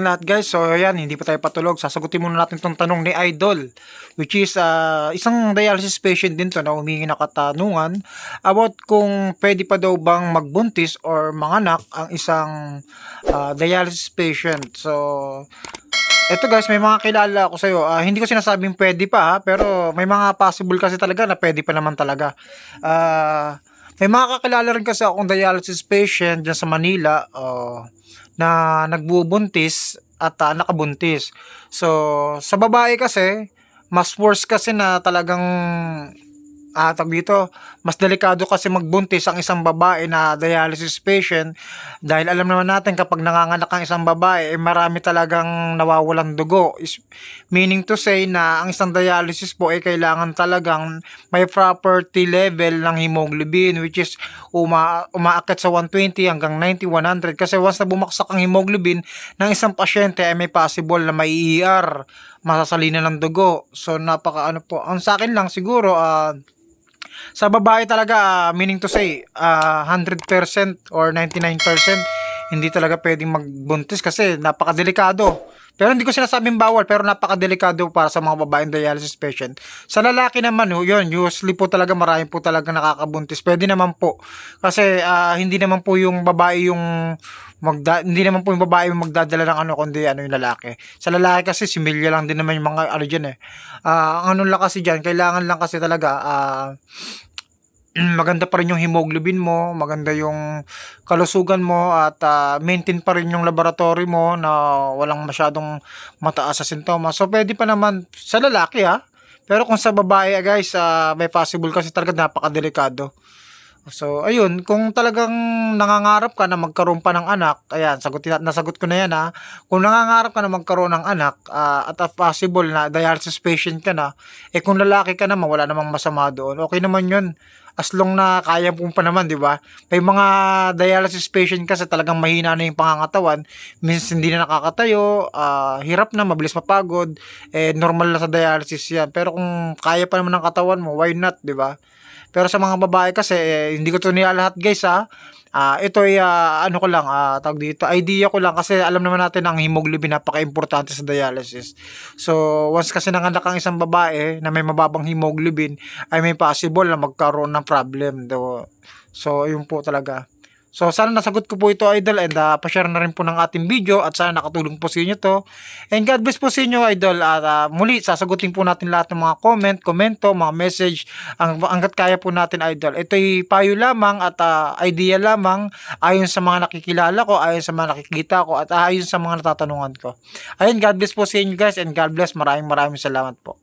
Lahat guys, so ayan, hindi pa tayo patulog. Sasagutin muna natin tong tanong ni Idol, which is isang dialysis patient din to na humingi na katanungan about kung pwede pa daw bang magbuntis or manganak ang isang dialysis patient. So eto guys, may mga kilala ako sa'yo. Hindi ko sinasabing pwede pa pero may mga possible kasi talaga na pwede pa naman talaga. May mga kakilala rin kasi akong dialysis patient dyan sa Manila. Na nagbubuntis at nakabuntis. So, sa babae kasi, mas worse kasi na talagang tawag dito, mas delikado kasi magbuntis ang isang babae na dialysis patient dahil alam naman natin kapag nanganganak ang isang babae, marami talagang nawawalang dugo. Meaning to say na ang isang dialysis po ay kailangan talagang may property level ng hemoglobin which is umaakyat sa 120 hanggang 90, 100 kasi once na bumaksak ang hemoglobin ng isang pasyente ay may possible na may ER, masasalinan ng dugo. So napaka ano po, ang sa akin lang siguro sa babae talaga, meaning to say, 100% or 99% hindi talaga pwedeng magbuntis kasi napakadelikado. Pero hindi ko sinasabing bawal, pero napakadelikado para sa mga babaeng dialysis patient. Sa lalaki naman, yun, usually po talaga marami po talaga nakakabuntis. Pwede naman po. Kasi hindi naman po yung babae yung hindi naman po yung babae yung magdadala ng ano kundi ano yung lalaki. Sa lalaki kasi similya lang din naman yung mga ano diyan eh. Ang ano lang kasi diyan, kailangan lang kasi talaga maganda pa rin yung hemoglobin mo, maganda yung kalusugan mo at maintain pa rin yung laboratory mo na walang masyadong mataas sa sintomas. So pwede pa naman sa lalaki Pero kung sa babae guys, may possible kasi talaga napakadelikado. So, ayun, kung talagang nangangarap ka na magkaroon pa ng anak, ayan, nasagot ko na yan Kung nangangarap ka na magkaroon ng anak, at possible na dialysis patient ka na, kung lalaki ka naman, wala namang masama doon. Okay naman yun. As long na kaya mo pa naman, di ba? May mga dialysis patient kasi talagang mahina na yung pangangatawan, minsan hindi na nakakatayo, hirap na, mabilis mapagod, normal na sa dialysis yan. Pero kung kaya pa naman ng katawan mo, why not, di ba? Pero sa mga babae kasi, hindi ko to nilalahat guys ito ay ano ko lang, tawag dito, idea ko lang kasi alam naman natin ang hemoglobin napaka-importante sa dialysis. So, once kasi nanganak ang isang babae na may mababang hemoglobin, ay may possible na magkaroon ng problem. So, yun po talaga. So, sana nasagot ko po ito, Idol, and pa-share na rin po ng ating video at sana nakatulong po sa inyo to. And God bless po sa inyo, Idol. At muli, sasagutin po natin lahat ng mga komento, mga message, hanggat kaya po natin, Idol. Ito'y payo lamang at idea lamang ayon sa mga nakikilala ko, ayon sa mga nakikita ko, at ayon sa mga natatanungan ko. Ayun, God bless po sa inyo guys, and God bless. Maraming salamat po.